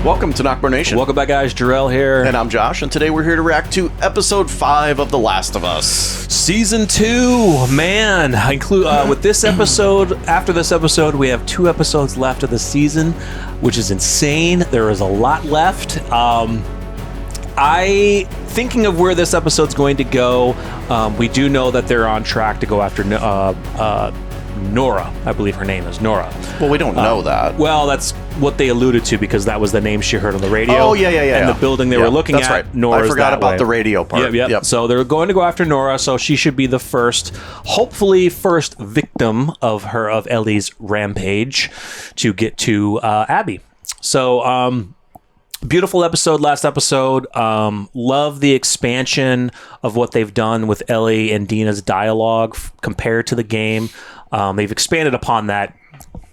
Welcome to NocBro Nation. Welcome back, guys. Jarrell here. And I'm Josh, and today we're here to react to Episode 5 of The Last of Us. Season 2, man. With this episode, after this episode, we have 2 episodes left of the season, which is insane. There is a lot left. Thinking of where this episode's going to go, we do know that they're on track to go after Nora. I believe her name is Nora. Well, we don't know that. Well, that's what they alluded to because that was the name she heard on the radio. Oh, yeah. And the building they were looking that's at, right. Nora's I forgot that about way. the radio part. Yep. So they're going to go after Nora, so she should be the first, hopefully first victim of Ellie's rampage to get to Abby. So, beautiful episode, last episode. Love the expansion of what they've done with Ellie and Dina's dialogue compared to the game. They've expanded upon that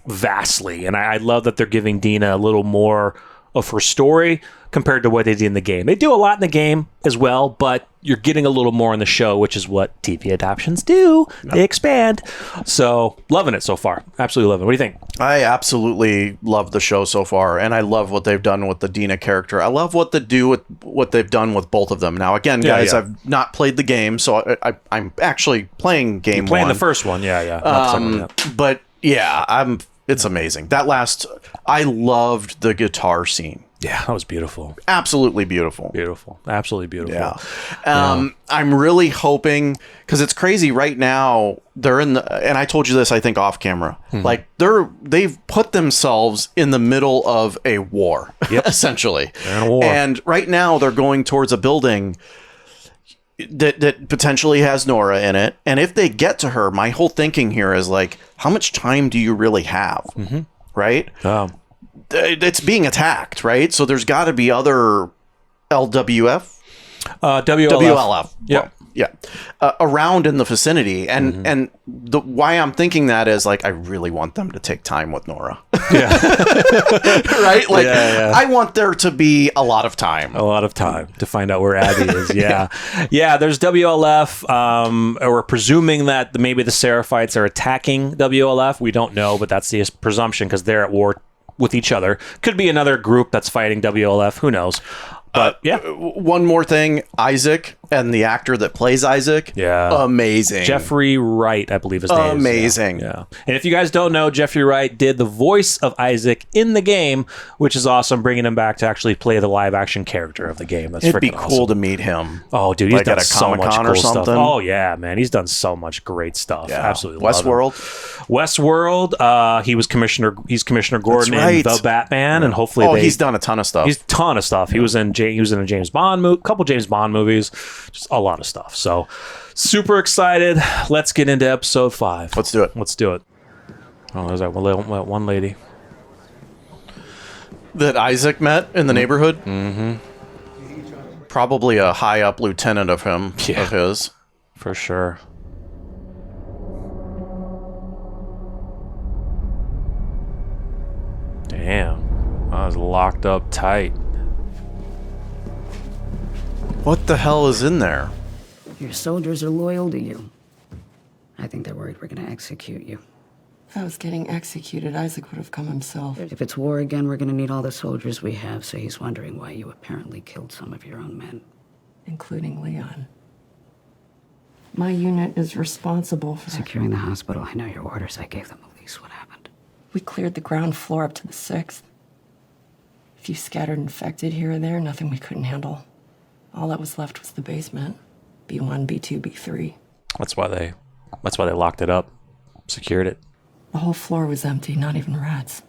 vastly, and I love that they're giving Dina a little more of her story compared to what they did in the game. They do a lot in the game as well, but you're getting a little more in the show, which is what TV adaptations do. Yep. They expand. So, loving it so far. Absolutely loving it. What do you think? I absolutely love the show so far, and I love what they've done with the Dina character. I love what they've done with both of them. Now, again, guys, I've not played the game, so I'm actually playing game 1. Playing the first one, yeah. But yeah, it's amazing. I loved the guitar scene. Yeah, that was beautiful. Absolutely beautiful. Beautiful. Absolutely beautiful. Yeah. I'm really hoping, because it's crazy right now, they're in the, and I told you this, I think, off camera, like they've put themselves in the middle of a war, essentially. They're in a war. And right now they're going towards a building that potentially has Nora in it. And if they get to her, my whole thinking here is like, how much time do you really have? Right? It's being attacked, right? So there's got to be other WLF. Yeah. Around in the vicinity, and why I'm thinking that is like I really want them to take time with Nora. Right? Like I want there to be a lot of time to find out where Abby is. Yeah. There's WLF. We're presuming that maybe the Seraphites are attacking WLF. We don't know, but that's the presumption because they're at war with each other. Could be another group that's fighting WLF. Who knows? But one more thing, Isaac and the actor that plays Isaac, amazing. Jeffrey Wright, I believe his name is. Amazing. Yeah. And if you guys don't know, Jeffrey Wright did the voice of Isaac in the game, which is awesome, bringing him back to actually play the live action character of the game. That's It'd be freaking cool awesome. To meet him. Oh, dude, he's done so much cool stuff. Something. Oh yeah, man, he's done so much great stuff. Yeah. Absolutely. Westworld. He's Commissioner Gordon in The Batman, and hopefully he's done a ton of stuff. He was in a James Bond movie, couple James Bond movies, just a lot of stuff. So super excited. Let's get into episode 5. Let's do it. Oh, there's that one lady that Isaac met in the neighborhood. Probably a high up lieutenant of his, for sure. Damn, I was locked up tight. What the hell is in there? Your soldiers are loyal to you. I think they're worried we're gonna execute you. If I was getting executed, Isaac would have come himself. If it's war again, we're gonna need all the soldiers we have, so he's wondering why you apparently killed some of your own men. Including Leon. My unit is responsible for Securing the hospital. I know your orders. I gave them the lease. What happened? We cleared the ground floor up to the 6th. A few scattered infected here or there, nothing we couldn't handle. All that was left was the basement. B1, B2, B3. That's why they locked it up, secured it. The whole floor was empty, not even rats.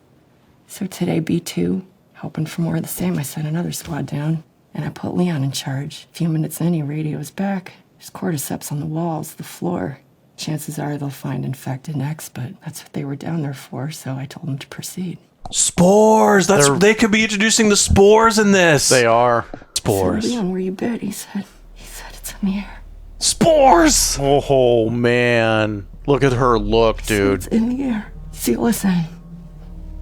So today, B2, hoping for more of the same, I sent another squad down, and I put Leon in charge. A few minutes in, he radios back. There's cordyceps on the walls, the floor. Chances are they'll find infected next, but that's what they were down there for, so I told them to proceed. Spores! They could be introducing the spores in this. They are. Spores. So Leon, where you bit? He said it's in the air. Spores! Oh, man. Look at her look, dude. It's in the air. Seal us in.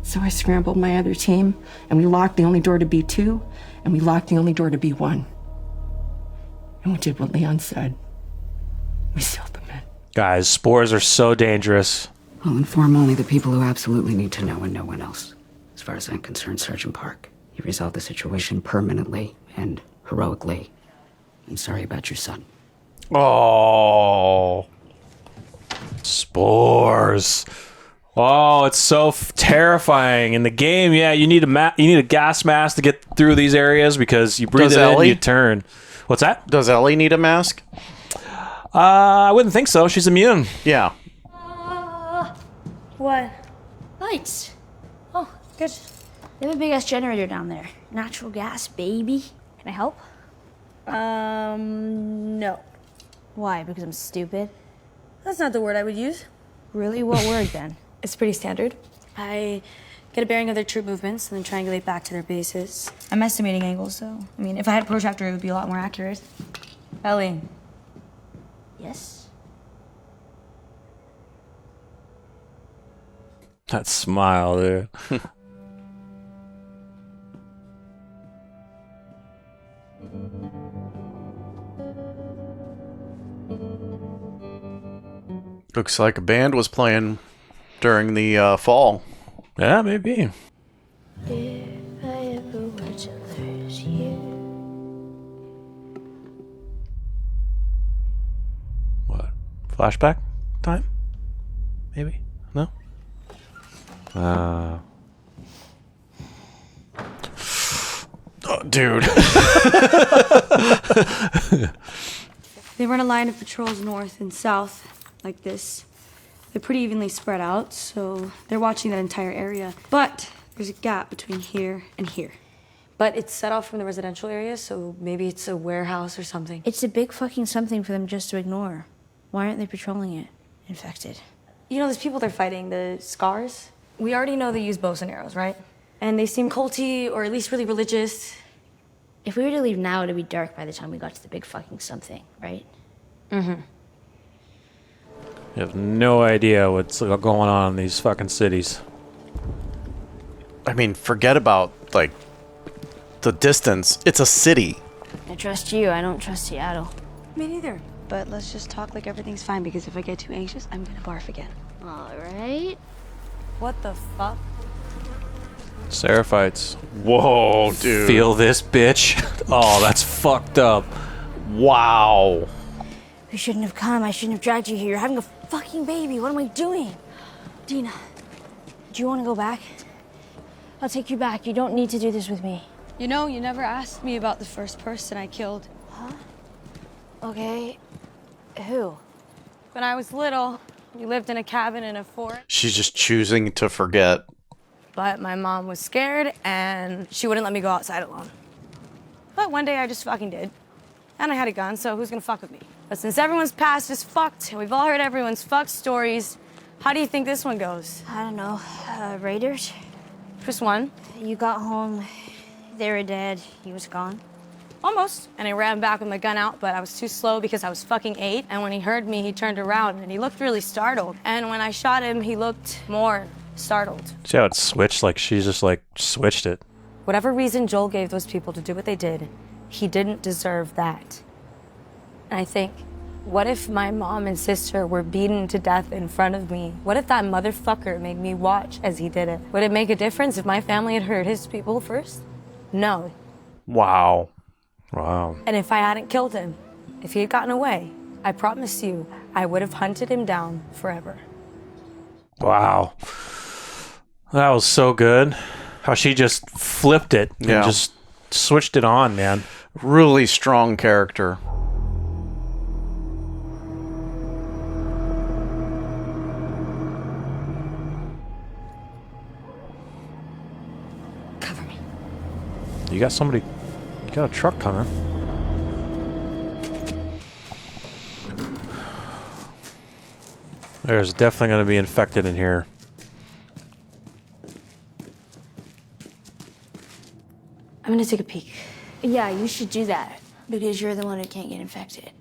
So I scrambled my other team, and we locked the only door to B2, and we locked the only door to B1. And we did what Leon said. We sealed them in. Guys, spores are so dangerous. I'll inform only the people who absolutely need to know and no one else. As far as I'm concerned, Sergeant Park. You resolved the situation permanently and heroically. I'm sorry about your son. Oh. Spores. Oh, it's so terrifying. In the game, yeah, you need a gas mask to get through these areas because you breathe Does it in Ellie? and you turn. What's that? Does Ellie need a mask? I wouldn't think so. She's immune. Yeah. What? Lights. Oh, good. They have a big ass generator down there. Natural gas, baby. Can I help? No. Why? Because I'm stupid? That's not the word I would use. Really? What word then? It's pretty standard. I get a bearing of their troop movements and then triangulate back to their bases. I'm estimating angles, so... I mean, if I had a protractor, it would be a lot more accurate. Ellie. Yes? That smile, dude. Looks like a band was playing during the fall. Yeah, maybe. If I ever were to lose you. What? Flashback time? Maybe? No? Oh, dude. They run a line of patrols north and south, like this. They're pretty evenly spread out, so they're watching that entire area. But there's a gap between here and here. But it's set off from the residential area, so maybe it's a warehouse or something. It's a big fucking something for them just to ignore. Why aren't they patrolling it? Infected. You know those people they're fighting, the Scars? We already know they use bows and arrows, right? And they seem culty, or at least really religious. If we were to leave now, it'd be dark by the time we got to the big fucking something, right? You have no idea what's going on in these fucking cities. I mean, forget about, like, the distance. It's a city. I trust you. I don't trust Seattle. Me neither. But let's just talk like everything's fine, because if I get too anxious, I'm gonna barf again. All right. What the fuck? Seraphites. Whoa, dude. Feel this, bitch. Oh, that's fucked up. Wow. We shouldn't have come. I shouldn't have dragged you here. You're having a fucking baby. What am I doing? Dina, do you want to go back? I'll take you back. You don't need to do this with me. You know, you never asked me about the first person I killed. Okay. Who? When I was little, we lived in a cabin in a forest. She's just choosing to forget. But my mom was scared, and she wouldn't let me go outside alone. But one day I just fucking did. And I had a gun, so who's gonna fuck with me? But since everyone's past is fucked, and we've all heard everyone's fucked stories, how do you think this one goes? I don't know. Raiders? Just one? You got home. They were dead. He was gone. Almost. And I ran back with my gun out, but I was too slow because I was fucking 8. And when he heard me, he turned around, and he looked really startled. And when I shot him, he looked more startled. See how it switched? Like, she just, like, switched it. Whatever reason Joel gave those people to do what they did, he didn't deserve that. And I think, what if my mom and sister were beaten to death in front of me? What if that motherfucker made me watch as he did it? Would it make a difference if my family had hurt his people first? No. Wow. Wow. And if I hadn't killed him, if he had gotten away, I promise you, I would have hunted him down forever. Wow. That was so good. How she just flipped it and Yeah. just switched it on, man. Really strong character. Cover me. You got somebody... You got a truck coming. There's definitely going to be infected in here. I'm gonna take a peek. Yeah, you should do that. Because you're the one who can't get infected.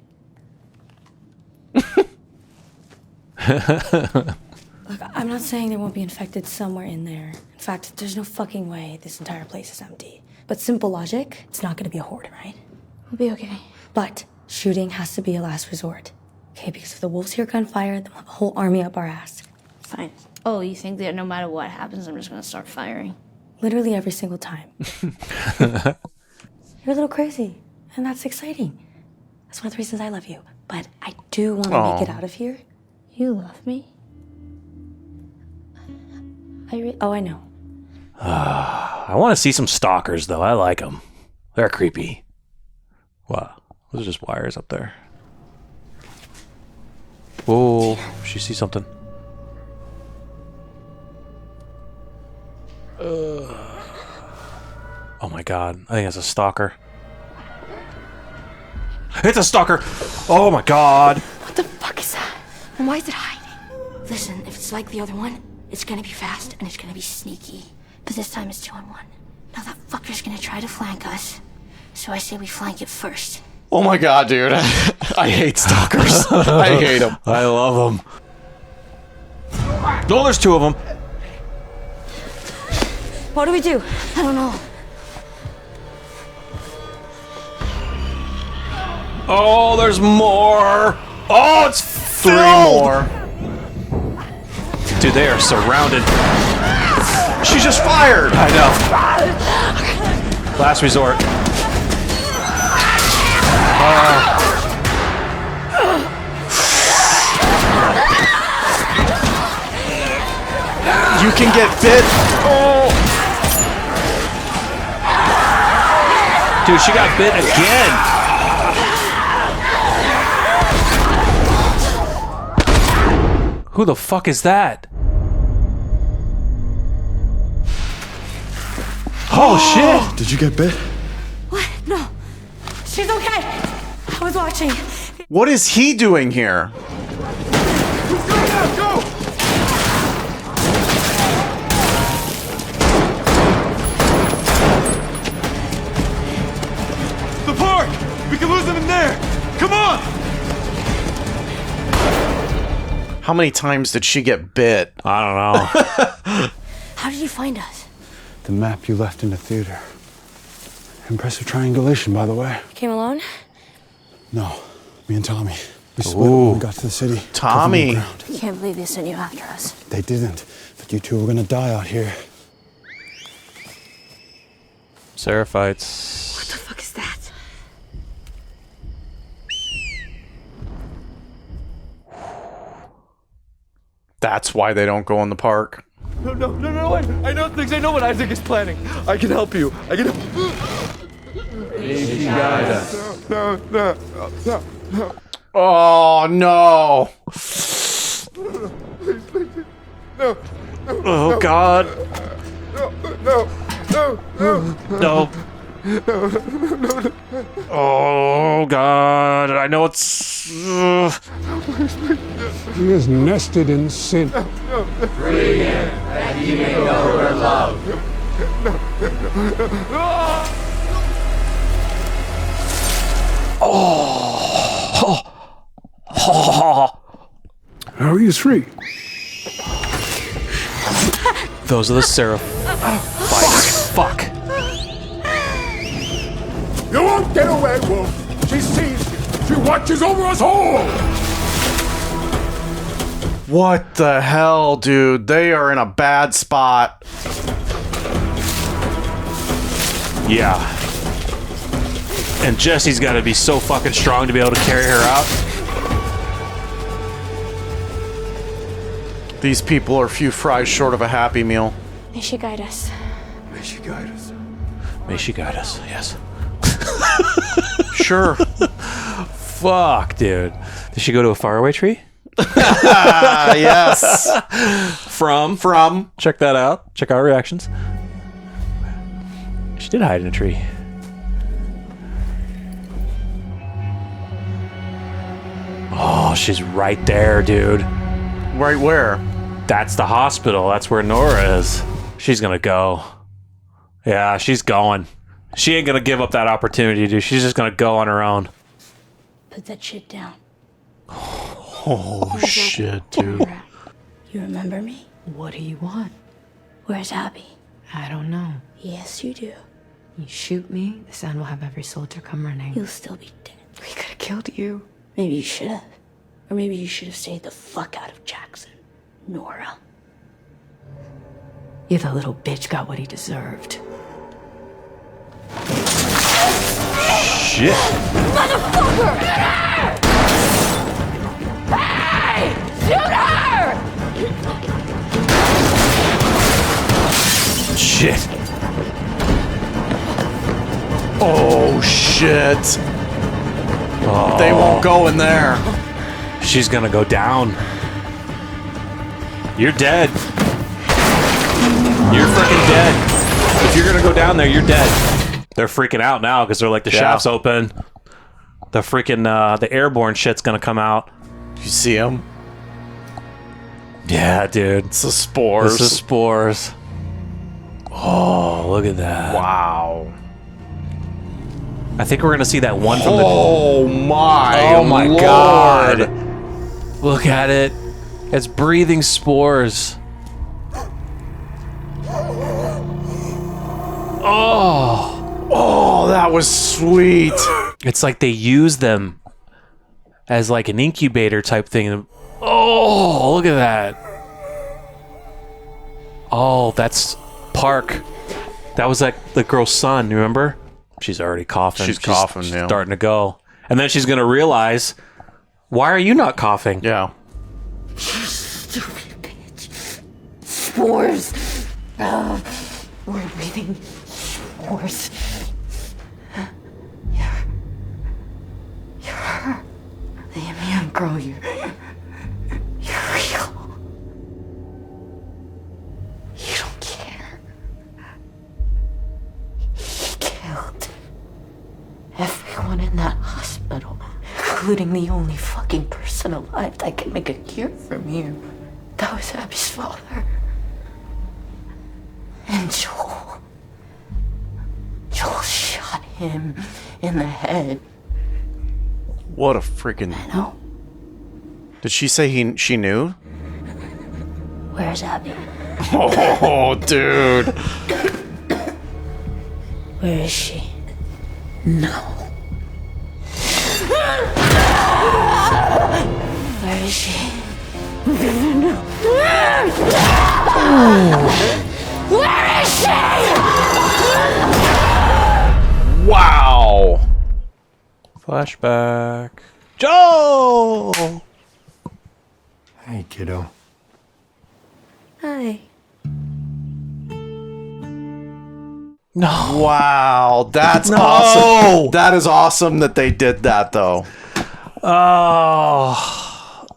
Look, I'm not saying there won't be infected somewhere in there. In fact, there's no fucking way this entire place is empty. But simple logic, it's not gonna be a horde, right? We'll be okay. But shooting has to be a last resort. Okay, because if the wolves hear gunfire, then we'll have a whole army up our ass. Fine. Oh, you think that no matter what happens, I'm just gonna start firing? Literally every single time. You're a little crazy, and that's exciting. That's one of the reasons I love you. But I do want to make it out of here. You love me? Oh, I know. I want to see some stalkers, though. I like them. They're creepy. Wow. Those are just wires up there. Whoa. She sees something. Oh my god. I think it's a stalker. It's a stalker! Oh my god! What the fuck is that? And why is it hiding? Listen, if it's like the other one, it's gonna be fast and it's gonna be sneaky. But this time it's 2 on 1. Now that fucker's gonna try to flank us. So I say we flank it first. Oh my god, dude. I hate stalkers. I hate them. I love them. Oh, there's 2 of them. What do we do? I don't know. Oh, there's more. Oh, it's 3 more. Dude, they are surrounded. She just fired. I know. Last resort. You can get bit. Oh. Dude, she got bit again. Who the fuck is that? Oh shit! Did you get bit? What? No. She's okay. I was watching. What is he doing here? Go! The park! We can lose them in there! Come on! How many times did she get bit? I don't know. How did you find us? The map you left in the theater. Impressive triangulation, by the way. You came alone? No, me and Tommy. We split when we got to the city. Tommy. I can't believe they sent you after us. They didn't, but you two were gonna die out here. Seraphites. What the fuck is that? That's why they don't go in the park. No, I know things. I know what Isaac is planning. I can help you. I can help. Maybe guide us. No. Oh no! No. Oh god. No. Oh god. I know it's. He is nested in sin. Free him, that he may know her love. Harry is free. Those are the Seraphites. Fuck. You won't get away, Wolf. She sees you. She watches over us all. What the hell, dude? They are in a bad spot. Yeah. And Jesse's got to be so fucking strong to be able to carry her out. These people are few fries short of a Happy Meal. May she guide us. May she guide us. May she guide us. Yes. Sure. Fuck, dude. Did she go to a faraway tree? Yes. From. Check that out. Check our reactions. She did hide in a tree. Oh, she's right there, dude. Right where? That's the hospital. That's where Nora is. She's gonna go. Yeah, she's going. She ain't gonna give up that opportunity, dude. She's just gonna go on her own. Put that shit down. Oh, shit, dude. You remember me? What do you want? Where's Abby? I don't know. Yes, you do. You shoot me, the sound will have every soldier come running. You'll still be dead. We could have killed you. Maybe you should have. Or maybe you should have stayed the fuck out of Jackson. Nora. You, the little bitch, got what he deserved. Shit. Motherfucker! Hey! Shoot her! Shit. Oh, shit. Oh. They won't go in there. She's gonna go down. You're dead. You're freaking dead. If you're gonna go down there, you're dead. They're freaking out now because they're like, the shaft's open. The freaking, the airborne shit's gonna come out. You see them? Yeah, dude. It's the spores. It's the spores. Oh, look at that. Wow. I think we're gonna see that one from the... Oh my Lord. God. Look at it. It's breathing spores. Oh, that was sweet. It's like they use them as like an incubator type thing. Oh, look at that. Oh, that's Park. That was like the girl's son, remember? She's already coughing. She's coughing, yeah. Starting to go. And then she's going to realize, why are you not coughing? Yeah. Stupid bitch. Spores. We're breathing spores. You're her. The immune girl, you're real. You don't care. He killed everyone in that hospital, including the only fucking person alive that can make a cure from you. That was Abby's father. And Joel. Joel shot him in the head. What a freaking... I know. Did she say she knew? Where's Abby? Oh, dude. Where is she? No. Where is she? Where is she? Wow. Flashback. Joe! Hey, kiddo. Hi. No. Wow, that's awesome. That is awesome that they did that, though. Oh.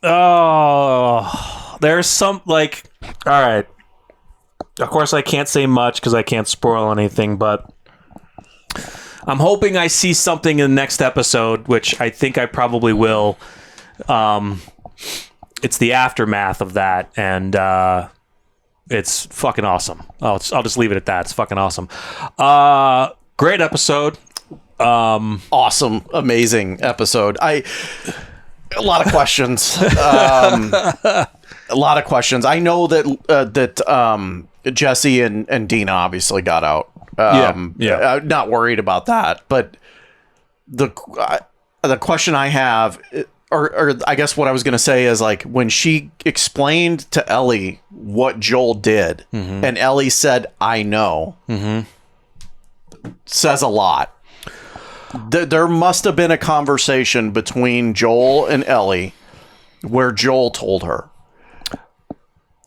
Oh. There's some, like... All right. Of course, I can't say much because I can't spoil anything, but... I'm hoping I see something in the next episode, which I think I probably will. It's the aftermath of that, and it's fucking awesome. I'll just leave it at that. It's fucking awesome. Great episode. Awesome, amazing episode. A lot of questions. A lot of questions. I know that Jesse and Dina obviously got out. Yeah. Not worried about that, but the question I have, or I guess what I was going to say is, like, when she explained to Ellie what Joel did, and Ellie said, "I know," says a lot. There must have been a conversation between Joel and Ellie where Joel told her.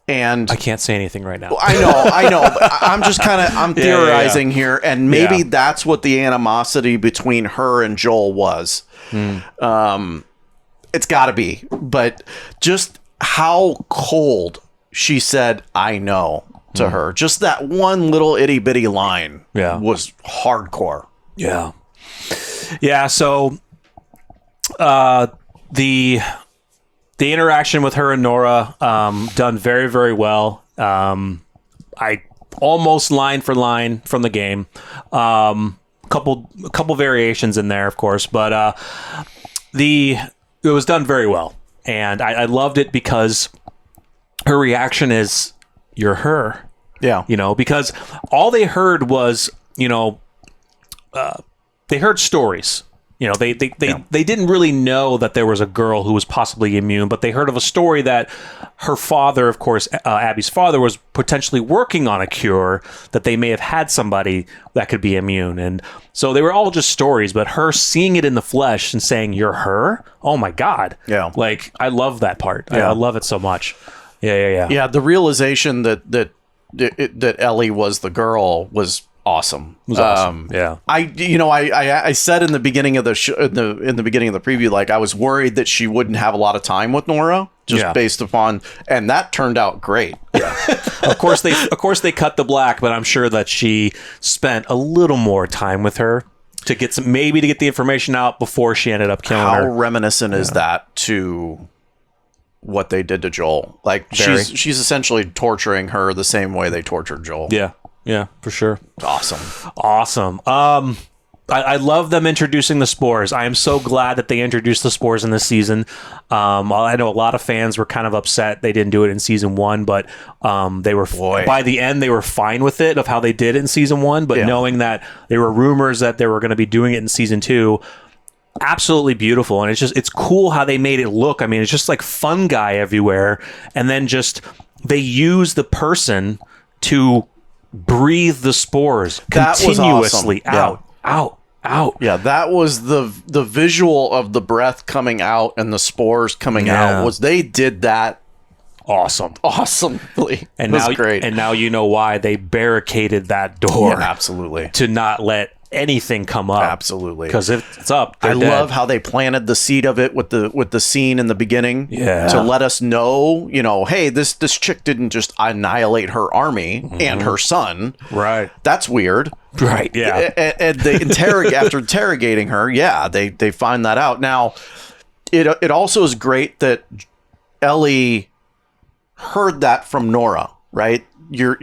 And I can't say anything right now. I know. But I'm just I'm theorizing here, and maybe that's what the animosity between her and Joel was. It's got to be, but just how cold she said "I know" to her, just that one little itty bitty line, was hardcore. Yeah. So, the interaction with her and Nora, done very, very well. I almost line for line from the game. Couple variations in there, of course, but it was done very well, and I loved it because her reaction is, "You're her." Yeah, because all they heard was, they heard stories. You know, they didn't really know that there was a girl who was possibly immune, but they heard of a story that her father, of course, Abby's father, was potentially working on a cure, that they may have had somebody that could be immune. And so they were all just stories, but her seeing it in the flesh and saying, "You're her?" Oh my God. Yeah. Like, I love that part. Yeah. I love it so much. Yeah. Yeah, the realization that Ellie was the girl was awesome. It was awesome. Yeah. I said in the beginning of the in the beginning of the preview, like, I was worried that she wouldn't have a lot of time with Nora, just based upon, and that turned out great. Yeah. Of course they cut the black, but I'm sure that she spent a little more time with her to get the information out before she ended up killing her. How reminiscent is that to what they did to Joel? Like, she's essentially torturing her the same way they tortured Joel. Yeah, for sure. Awesome. I love them introducing the spores. I am so glad that they introduced the spores in this season. I know a lot of fans were kind of upset they didn't do it in season 1, but they were by the end they were fine with it, of how they did it in season 1. But knowing that there were rumors that they were going to be doing it in season 2, absolutely beautiful. And it's cool how they made it look. I mean, it's just like fungi everywhere, and then just they use the person to breathe the spores continuously out. Yeah, that was the visual of the breath coming out and the spores coming out. They did that awesomely. And now, great. And now you know why they barricaded that door. Yeah, absolutely. To not let anything come up. Absolutely. Because if it's up, I love how they planted the seed of it with the scene in the beginning. Yeah. To let us know, hey, this chick didn't just annihilate her army and her son. Right. That's weird. Right. Yeah. And they after interrogating her, they find that out. Now, it also is great that Ellie heard that from Nora, right? You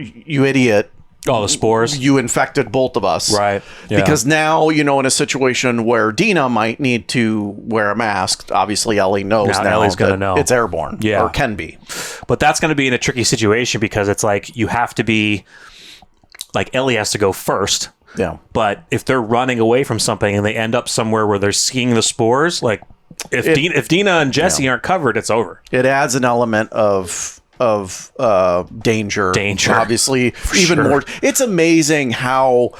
idiot. Oh, the spores. You infected both of us. Right. Yeah. Because now, in a situation where Dina might need to wear a mask, obviously Ellie knows now Ellie's gonna know it's airborne. Yeah. Or can be. But that's going to be in a tricky situation, because it's like you have to be, like, Ellie has to go first. Yeah. But if they're running away from something and they end up somewhere where they're seeing the spores, like, if Dina and Jesse aren't covered, it's over. It adds an element of danger, obviously. More. It's amazing how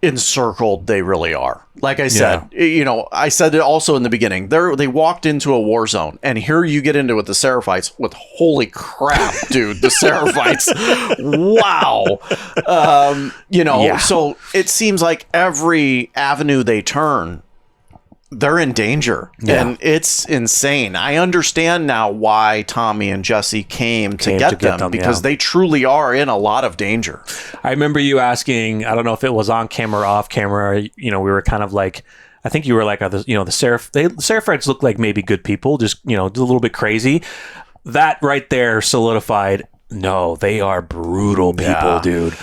encircled they really are. Like I said, I said it also in the beginning. They walked into a war zone, and here you get into it with the Seraphites. With holy crap, dude, the Seraphites! Wow, So it seems like every avenue they turn, they're in danger, and it's insane. I understand now why Tommy and Jesse came to get them, because they truly are in a lot of danger. I remember you asking, I don't know if it was on camera or off camera, we were kind of like, I think you were like, the Seraphites look like maybe good people, just, a little bit crazy. That right there solidified, no, they are brutal people, dude.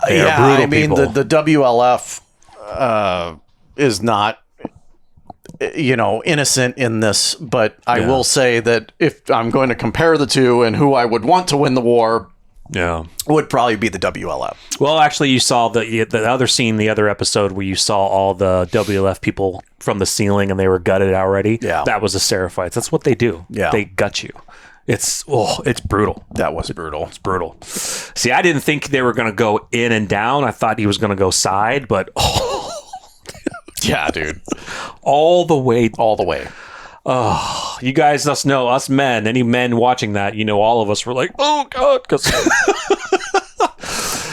They are brutal people. The WLF is not innocent in this, but I will say that if I'm going to compare the two and who I would want to win the war, would probably be the WLF. Well, actually, you saw the other scene, the other episode where you saw all the WLF people from the ceiling and they were gutted already. Yeah, that was the Seraphites. That's what they do. Yeah, they gut you. It's brutal. That was brutal. It's brutal. See, I didn't think they were going to go in and down. I thought he was going to go side, but yeah, dude. All the way. Oh, you guys must know, us men, any men watching that, all of us were like, oh, God. Because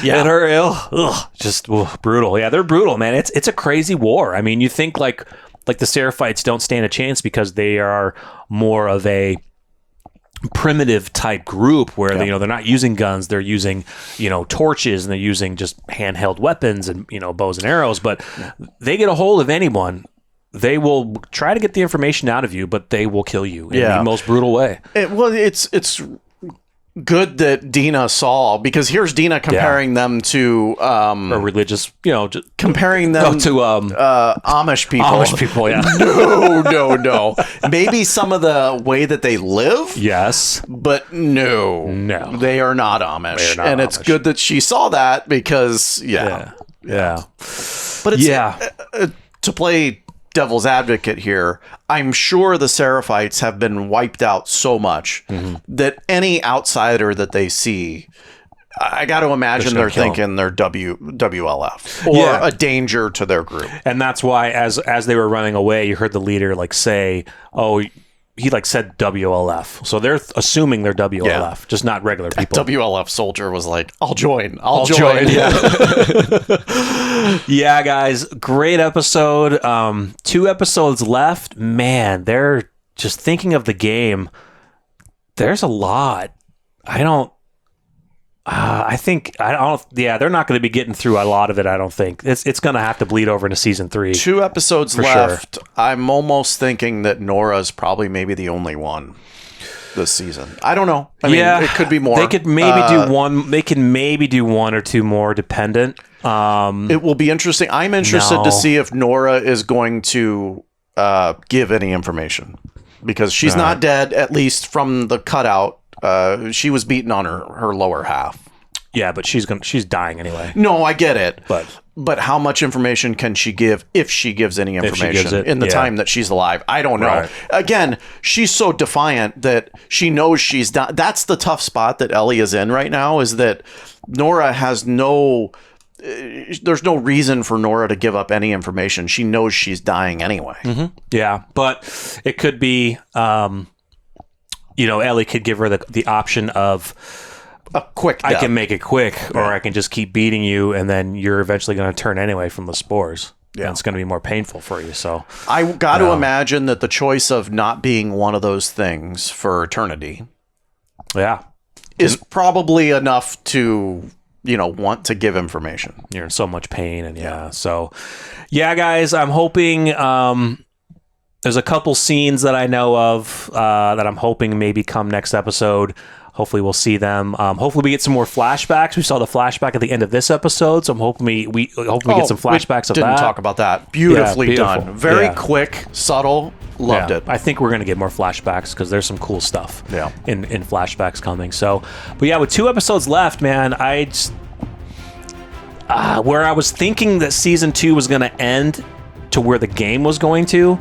and her, just brutal. Yeah, they're brutal, man. It's a crazy war. I mean, you think like the Seraphites don't stand a chance because they are more of a primitive type group where they're not using guns, they're using torches, and they're using just handheld weapons and bows and arrows, but they get a hold of anyone, they will try to get the information out of you, but they will kill you in the most brutal way. It's good that Dina saw, because here's Dina comparing them to a religious, comparing them to Amish people. Amish people, yeah. No. Maybe some of the way that they live. Yes. But no. They are not Amish. And it's good that she saw that, because, yeah. But it's to play devil's advocate here, I'm sure the Seraphites have been wiped out so much that any outsider that they see, I got to imagine they're thinking they're WLF or a danger to their group. And that's why as they were running away, you heard the leader like say, "Oh, he like said WLF." So they're assuming they're WLF, just not regular people. That WLF soldier was like, I'll join. I'll join. Yeah. Yeah, guys, great episode. 2 episodes left. Man, they're just thinking of the game. There's a lot. They're not going to be getting through a lot of it. I don't think it's going to have to bleed over into season 3. 2 episodes left. Sure. I'm almost thinking that Nora's probably maybe the only one this season. I don't know. I mean, it could be more. They could maybe do one. They can maybe do 1 or 2 more, dependent. It will be interesting. I'm interested to see if Nora is going to give any information, because she's not dead, at least from the cutout. She was beaten on her lower half. Yeah, but she's dying anyway. No, I get it. But how much information can she give, if she gives any information in the time that she's alive? I don't know. Right. Again, she's so defiant that she knows she's done. That's the tough spot that Ellie is in right now, is that Nora has there's no reason for Nora to give up any information. She knows she's dying anyway. Mm-hmm. Yeah, but it could be... Ellie could give her the option of a quick death. I can make it quick, or I can just keep beating you, and then you're eventually going to turn anyway from the spores. Yeah. And it's going to be more painful for you. So I got to imagine that the choice of not being one of those things for eternity is probably enough to, want to give information. You're in so much pain. And so guys, I'm hoping... there's a couple scenes that I know of that I'm hoping maybe come next episode. Hopefully we'll see them. Hopefully we get some more flashbacks. We saw the flashback at the end of this episode, so I'm hoping we get some flashbacks of that. Didn't talk about that. Beautifully done. Very quick, subtle. Loved it. I think we're going to get more flashbacks because there's some cool stuff in flashbacks coming. So, but with 2 episodes left, man, I just... where I was thinking that season 2 was going to end to where the game was going to...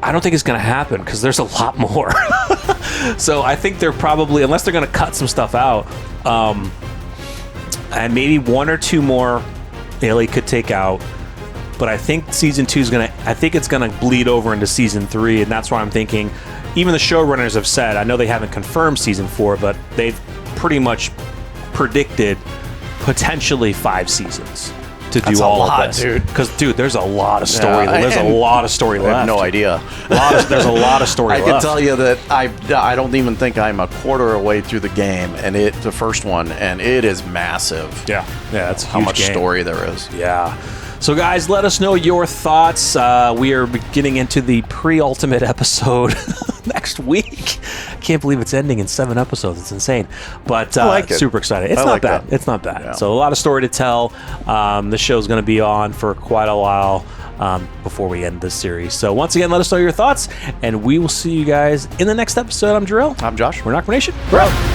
I don't think it's going to happen because there's a lot more. So I think they're probably, unless they're going to cut some stuff out, and maybe 1 or 2 more Ellie could take out. But I think season 2 is it's going to bleed over into season 3. And that's why I'm thinking, even the showrunners have said, I know they haven't confirmed season 4, but they've pretty much predicted potentially 5 seasons. To do all of this, dude. Because, there's a lot of story. There's a lot of story left. I have no idea. There's a lot of story left. I can tell you that I don't even think I'm a quarter away through the game, and the first one, and it is massive. Yeah, that's how much story there is. Yeah. So, guys, let us know your thoughts. We are getting into the pre-ultimate episode next week. Can't believe it's ending in 7 episodes. It's insane. But I like it. Super excited. It's not bad. It's not bad. Yeah. So a lot of story to tell. This show's going to be on for quite a while before we end this series. So once again, let us know your thoughts, and we will see you guys in the next episode. I'm Jarrell. I'm Josh. We're NocBro Nation. We're out.